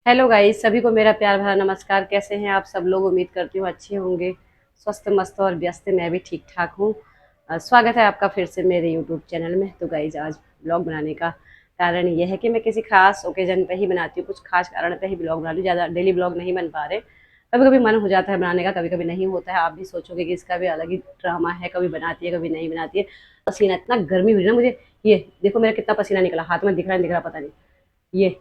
Hello guys, सभी को मेरा प्यार भरा नमस्कार। कैसे हैं आप सब लोग? उम्मीद करती हूँ अच्छे होंगे, स्वस्थ मस्त और व्यस्त। मैं भी ठीक ठाक हूँ। स्वागत है आपका फिर से मेरे यूट्यूब चैनल में। तो गाइस, आज ब्लॉग बनाने का कारण यह है कि मैं किसी खास ओकेजन पे ही बनाती हूँ, कुछ खास कारण पे ही ब्लॉग बना रही हूँ। ज़्यादा डेली ब्लॉग नहीं बन पा रहे। कभी कभी मन हो जाता है बनाने का, कभी कभी नहीं होता है। आप भी सोचोगे कि इसका भी अलग ही ड्रामा है, कभी बनाती है कभी नहीं बनाती है। पसीना, इतना गर्मी हुई ना मुझे। ये देखो मेरा कितना पसीना निकला, हाथ में दिख रहा है दिख रहा पता नहीं। ये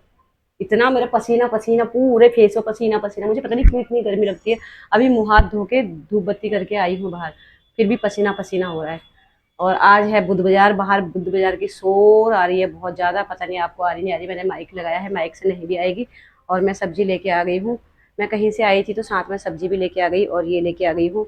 इतना मेरा पसीना पसीना पूरे फेस पे पसीना पसीना, मुझे पता नहीं क्यों इतनी गर्मी लगती है। अभी मुंह हाथ धो के धूप बत्ती करके आई हूँ बाहर, फिर भी पसीना पसीना हो रहा है। और आज है बुध बाजार, बाहर बुध बाजार की शोर आ रही है बहुत ज़्यादा। पता नहीं आपको आ रही नहीं आ रही। मैंने माइक लगाया है, माइक से नहीं भी आएगी। और मैं सब्जी लेके आ गई हूँ। मैं कहीं से आई थी तो साथ में सब्जी भी लेके आ गई, और ये लेके आ गई हूँ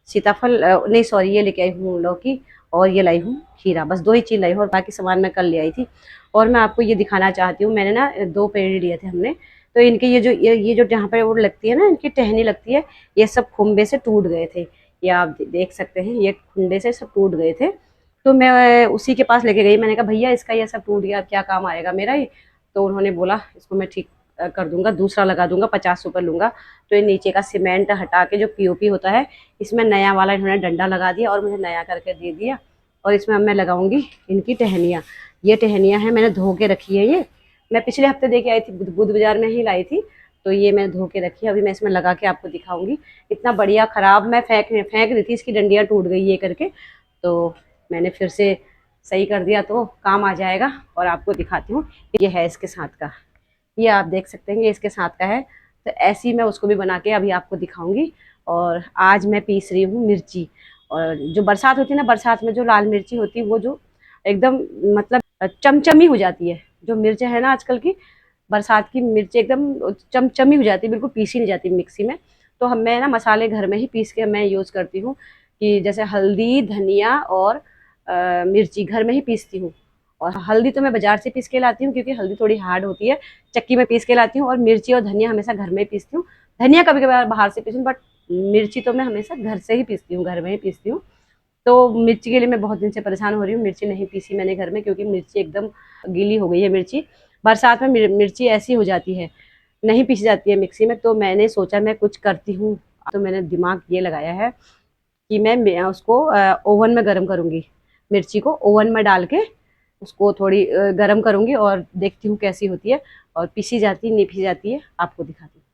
सीताफल, नहीं सॉरी, ये लेके आई हूँ लौकी, और ये लाई हूँ खीरा। बस दो ही चीज़ लाई हूँ, और बाकी सामान मैं कल ले आई थी। और मैं आपको ये दिखाना चाहती हूँ, मैंने ना दो पेड़ लिए थे हमने। तो इनके ये जो जहाँ पर वो लगती है ना, इनकी टहनी लगती है, ये सब खुम्बे से टूट गए थे। ये आप देख सकते हैं, ये खुंडे से सब टूट गए थे। तो मैं उसी के पास लेके गई। मैंने कहा भैया इसका ये सब टूट गया, अब क्या काम आएगा मेरा ये। तो उन्होंने बोला इसको मैं ठीक कर दूंगा, दूसरा लगा दूंगा, 50 रुपये लूंगा। तो ये नीचे का सीमेंट हटा के जो पीओपी होता है, इसमें नया वाला इन्होंने डंडा लगा दिया और मुझे नया करके दे दिया। और इसमें अब मैं लगाऊंगी इनकी टहनियाँ। ये टहनियाँ हैं, मैंने धो के रखी है। ये मैं पिछले हफ्ते दे के आई थी, बुध बाजार में ही लाई थी। तो ये मैंने धो के रखी है, अभी मैं इसमें लगा के आपको दिखाऊंगी। इतना बढ़िया खराब, मैं फेंक रही थी, इसकी डंडियाँ टूट गई ये करके। तो मैंने फिर से सही कर दिया, तो काम आ जाएगा। और आपको दिखाती हूँ, ये है इसके साथ का। ये आप देख सकते हैं, ये इसके साथ का है। तो ऐसी मैं उसको भी बना के अभी आपको दिखाऊंगी। और आज मैं पीस रही हूँ मिर्ची। और जो बरसात होती है ना, बरसात में जो लाल मिर्ची होती है, वो जो एकदम मतलब चमचमी हो जाती है। जो मिर्च है ना आजकल की, बरसात की मिर्च एकदम चमचमी हो जाती है, बिल्कुल पीसी नहीं जाती मिक्सी में। तो हम मैं ना मसाले घर में ही पीस के मैं यूज़ करती हूँ। कि जैसे हल्दी, धनिया और मिर्ची घर में ही पीसती हूँ। और हल्दी तो मैं बाजार से पीस के लाती हूँ, क्योंकि हल्दी थोड़ी हार्ड होती है। चक्की में पीस के लाती हूँ। और मिर्ची और धनिया हमेशा घर में ही पीसती हूँ। धनिया कभी कभार बाहर से पीसती हूँ, बट मिर्ची तो मैं हमेशा घर से ही पीसती हूँ, घर में ही पीसती हूँ। तो मिर्ची के लिए मैं बहुत दिन से परेशान हो रही हूँ। मिर्ची नहीं पीसी मैंने घर में, क्योंकि मिर्ची एकदम गीली हो गई है मिर्ची। बरसात में मिर्ची ऐसी हो जाती है, नहीं पीसी जाती है मिक्सी में। तो मैंने सोचा मैं कुछ करती हूँ। तो मैंने दिमाग ये लगाया है कि मैं उसको ओवन में गर्म करूँगी। मिर्ची को ओवन में डाल के उसको थोड़ी गर्म करूँगी, और देखती हूँ कैसी होती है। और पीसी जाती है नहीं पीसी जाती है, आपको दिखाती हूँ।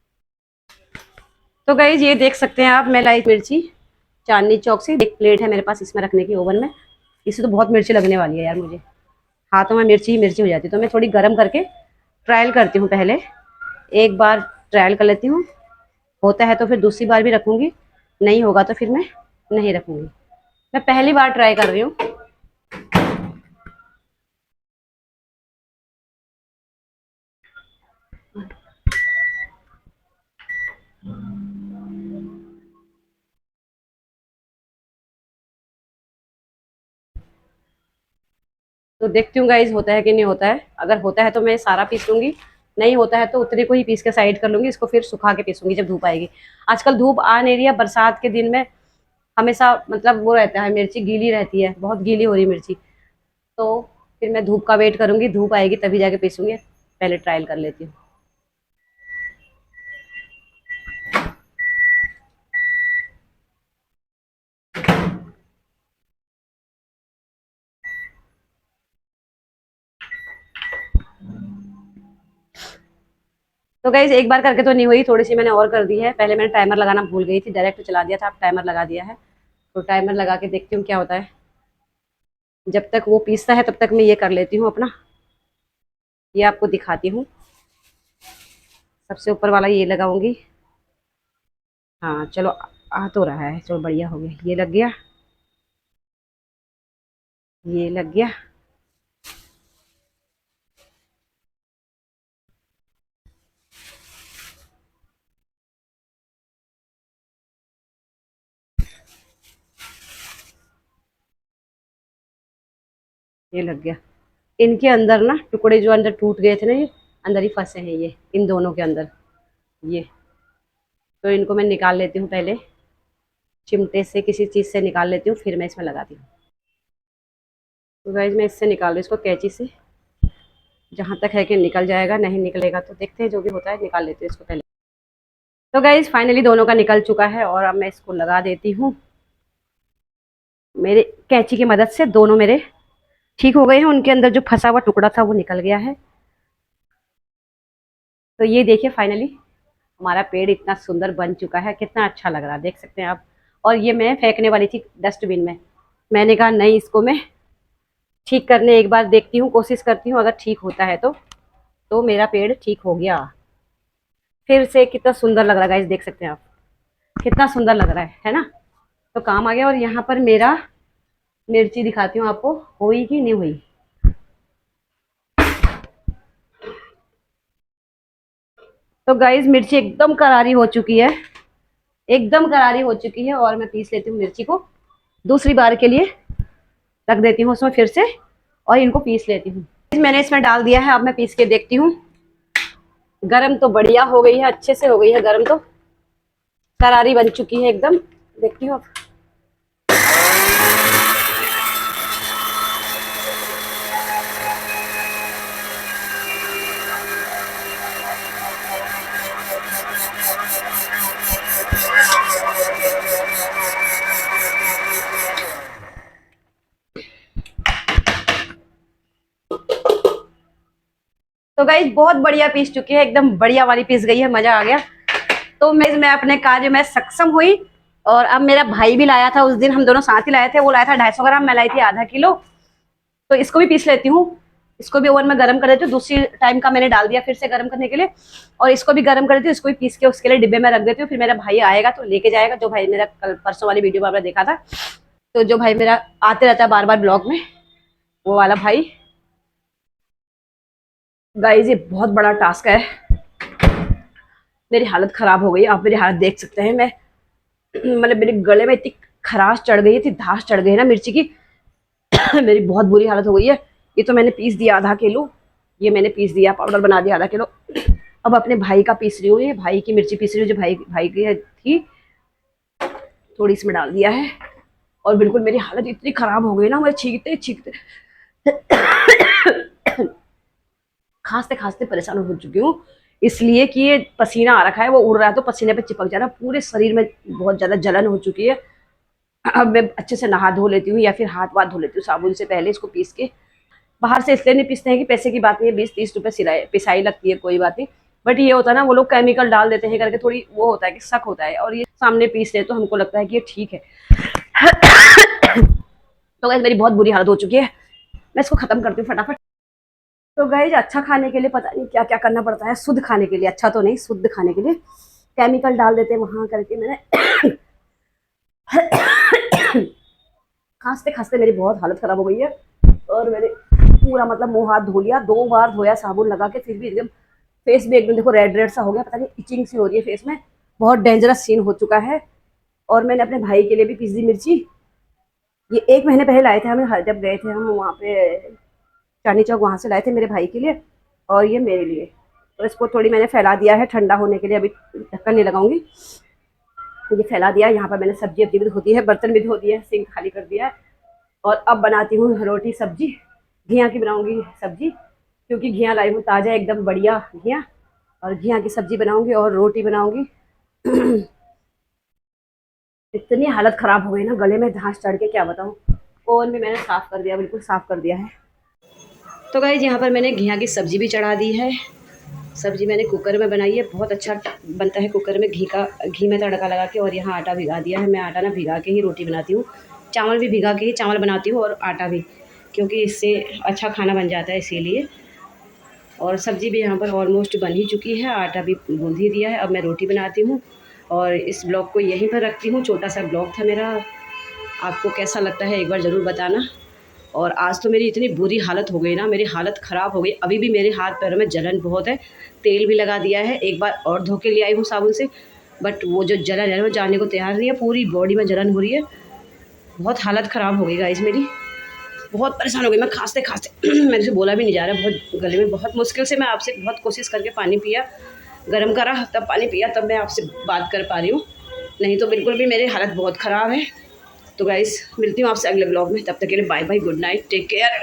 तो गाइस, ये देख सकते हैं आप, मैं लाई मिर्ची चांदनी चौक से। एक प्लेट है मेरे पास इसमें रखने की ओवन में। इससे तो बहुत मिर्ची लगने वाली है यार मुझे। हाथों में मिर्ची ही मिर्ची हो जाती है। तो मैं थोड़ी गर्म करके ट्रायल करती हूँ पहले। एक बार ट्रायल कर लेती हूँ, होता है तो फिर दूसरी बार भी रखूँगी, नहीं होगा तो फिर मैं नहीं रखूँगी। मैं पहली बार ट्राई कर रही हूँ। तो देखती हूँ गाइज, होता है कि नहीं होता है। अगर होता है तो मैं सारा पीस लूंगी, नहीं होता है तो उतने को ही पीस के साइड कर लूंगी। इसको फिर सुखा के पीसूंगी जब धूप आएगी। आजकल धूप आ नहीं रही है, बरसात के दिन में हमेशा मतलब वो रहता है, मिर्ची गीली रहती है, बहुत गीली हो रही मिर्ची। तो फिर मैं धूप का वेट करूंगी, धूप आएगी तभी जाके पीसूंगी। पहले ट्रायल कर लेती हूँ। तो गाइज, एक बार करके तो नहीं हुई, थोड़ी सी मैंने और कर दी है। पहले मैंने टाइमर लगाना भूल गई थी, डायरेक्ट चला दिया था, अब टाइमर लगा दिया है। तो टाइमर लगा के देखती हूँ क्या होता है। जब तक वो पीसता है तब तक मैं ये कर लेती हूँ अपना। ये आपको दिखाती हूँ। सबसे ऊपर वाला ये लगाऊंगी। हाँ चलो, आ तो रहा है, चलो बढ़िया हो गया, ये लग गया, ये लग गया। ये लग गया। इनके अंदर ना टुकड़े जो अंदर टूट गए थे ना, ये अंदर ही फंसे हैं, ये इन दोनों के अंदर। ये तो इनको मैं निकाल लेती हूँ पहले, चिमटे से किसी चीज़ से निकाल लेती हूँ, फिर मैं इसमें लगाती हूँ। तो गाइज, मैं इससे निकाल रही हूँ, इसको कैंची से जहाँ तक है कि निकल जाएगा, नहीं निकलेगा तो देखते हैं, जो भी होता है निकाल लेते हैं इसको पहले। तो गाइज फाइनली दोनों का निकल चुका है और अब मैं इसको लगा देती हूँ। मेरे कैंची की मदद से दोनों मेरे ठीक हो गए हैं, उनके अंदर जो फंसा हुआ टुकड़ा था वो निकल गया है। तो ये देखिए फाइनली हमारा पेड़ इतना सुंदर बन चुका है, कितना अच्छा लग रहा है, देख सकते हैं आप। और ये मैं फेंकने वाली थी डस्टबिन में, मैंने कहा नहीं, इसको मैं ठीक करने एक बार देखती हूँ, कोशिश करती हूँ, अगर ठीक होता है तो मेरा पेड़ ठीक हो गया फिर से। कितना सुंदर लग रहा है गाइस, देख सकते हैं आप, कितना सुंदर लग रहा है ना। तो काम आ गया। और यहाँ पर मेरा मिर्ची दिखाती हूँ आपको, हुई कि नहीं हुई। तो गाइस मिर्ची एकदम करारी हो चुकी है, एकदम करारी हो चुकी है। और मैं पीस लेती हूँ मिर्ची को, दूसरी बार के लिए रख देती हूँ उसमें फिर से, और इनको पीस लेती हूँ। मैंने इसमें डाल दिया है, अब मैं पीस के देखती हूँ। गरम तो बढ़िया हो गई है, अच्छे से हो गई है गरम, तो करारी बन चुकी है एकदम, देखती हूँ। तो गाइस बहुत बढ़िया पीस चुकी है, एकदम बढ़िया वाली पीस गई है, मजा आ गया। तो मैं अपने कार्य में सक्षम हुई। और अब मेरा भाई भी लाया था, उस दिन हम दोनों साथ ही लाए थे, वो लाया था 250 ग्राम, मैं लाई थी आधा किलो। तो इसको भी पीस लेती हूँ, इसको भी ओवन में गर्म कर देती हूँ, दूसरी टाइम का मैंने डाल दिया फिर से गर्म करने के लिए। और इसको भी गर्म कर देती हूँ, इसको भी पीस के उसके लिए डिब्बे में रख देती हूँ। फिर मेरा भाई आएगा तो लेके जाएगा, जो भाई मेरा कल परसों वाली वीडियो में आपने देखा था, तो जो भाई मेरा आते रहता है बार बार ब्लॉग में, वो वाला भाई। गाइस ये बहुत बड़ा टास्क है, मेरी हालत खराब हो गई, आप मेरी हालत देख सकते हैं। मैं मतलब मेरे गले में इतनी खराश चढ़ गई थी, धास चढ़ गई है ना मिर्ची की। मेरी बहुत बुरी हालत हो गई है। ये तो मैंने पीस दिया आधा किलो, ये मैंने पीस दिया, पाउडर बना दिया आधा किलो। अब अपने भाई का पीस रही हूँ, ये भाई की मिर्ची पीस रही हूँ, जो भाई की थी, थोड़ी इसमें डाल दिया है। और बिल्कुल मेरी हालत इतनी खराब हो गई ना, मैं छींकते छींकते खांसते खांसते परेशान हो चुकी हूँ, इसलिए कि ये पसीना आ रखा है, वो उड़ रहा है तो पसीने पे चिपक जा रहा है, पूरे शरीर में बहुत ज्यादा जलन हो चुकी है। अब मैं अच्छे से नहा धो लेती हूँ या फिर हाथ वाथ धो लेती हूँ साबुन से पहले इसको पीस के। बाहर से इसलिए नहीं पीसते हैं कि पैसे की बात नहीं है, 20-30 रुपए सिलाई पिसाई लगती है, कोई बात नहीं। बट ये होता है ना, वो लोग केमिकल डाल देते हैं करके, थोड़ी वो होता है कि शक होता है, और ये सामने पीस ले तो हमको लगता है कि ये ठीक है। तो गाइस मेरी बहुत बुरी हालत हो चुकी है, मैं इसको खत्म करती हूँ फटाफट। तो गाइस अच्छा खाने के लिए पता नहीं क्या क्या करना पड़ता है, शुद्ध खाने के लिए, अच्छा तो नहीं, शुद्ध खाने के लिए केमिकल डाल देते हैं वहां करके। मैंने खांसते खांसते मेरी बहुत हालत खराब हो गई है, और मैंने पूरा मतलब मुंह हाथ धो लिया, 2 बार धोया साबुन लगा के, फिर भी एकदम फेस भी एकदम देखो रेड रेड सा हो गया, पता नहीं इचिंग सी हो रही है फेस में, बहुत डेंजरस सीन हो चुका है। और मैंने अपने भाई के लिए भी पीस दी मिर्ची, ये 1 महीने पहले लाए थे हमें, जब गए थे हम वहाँ पे चांदनी चौक, वहाँ से लाए थे मेरे भाई के लिए और ये मेरे लिए। तो इसको थोड़ी मैंने फैला दिया है ठंडा होने के लिए, अभी ढक्कन नहीं लगाऊंगी, ये फैला दिया। यहाँ पर मैंने सब्जी अब्जी भी धो दी है, बर्तन भी धो दिया है, सिंक खाली कर दिया है। और अब बनाती हूँ रोटी सब्जी, घिया की बनाऊंगी सब्जी, क्योंकि घिया लाई हूँ ताज़ा एकदम बढ़िया घिया, और घिया की सब्जी बनाऊंगी और रोटी बनाऊंगी। इतनी हालत खराब हो गई ना, गले में धांस चढ़ के क्या बताऊँ। ओवन भी मैंने साफ़ कर दिया, बिल्कुल साफ़ कर दिया है। तो गाइस यहाँ पर मैंने घिया की सब्जी भी चढ़ा दी है। सब्जी मैंने कुकर में बनाई है, बहुत अच्छा बनता है कुकर में, घी में तड़का लगा के। और यहाँ आटा भिगा दिया है, मैं आटा ना भिगा के ही रोटी बनाती हूँ, चावल भी भिगा के ही चावल बनाती हूँ, और आटा भी, क्योंकि इससे अच्छा खाना बन जाता है, इसीलिए। और सब्ज़ी भी यहाँ पर ऑलमोस्ट बन ही चुकी है, आटा भी गूँध ही दिया है। अब मैं रोटी बनाती हूँ और इस ब्लॉग को यहीं पर रखती हूँ। छोटा सा ब्लॉग था मेरा, आपको कैसा लगता है एक बार ज़रूर बताना। और आज तो मेरी इतनी बुरी हालत हो गई ना, मेरी हालत ख़राब हो गई, अभी भी मेरे हाथ पैरों में जलन बहुत है। तेल भी लगा दिया है, एक बार और धो के ले आई हूँ साबुन से, बट वो जो जलन है वो जाने को तैयार नहीं है, पूरी बॉडी में जलन हो रही है। बहुत हालत ख़राब हो गई गाइस मेरी, बहुत परेशान हो गई मैं खांसते खांसते। मेरे से बोला भी नहीं जा रहा, बहुत गले में, बहुत मुश्किल से मैं आपसे बहुत कोशिश करके पानी पिया, गर्म करा तब पानी पिया, तब मैं आपसे बात कर पा रही हूँ, नहीं तो बिल्कुल भी मेरी हालत बहुत ख़राब है। तो गाइस मिलती हूँ आपसे अगले ब्लॉग में, तब तक के लिए bye bye, good night, take care.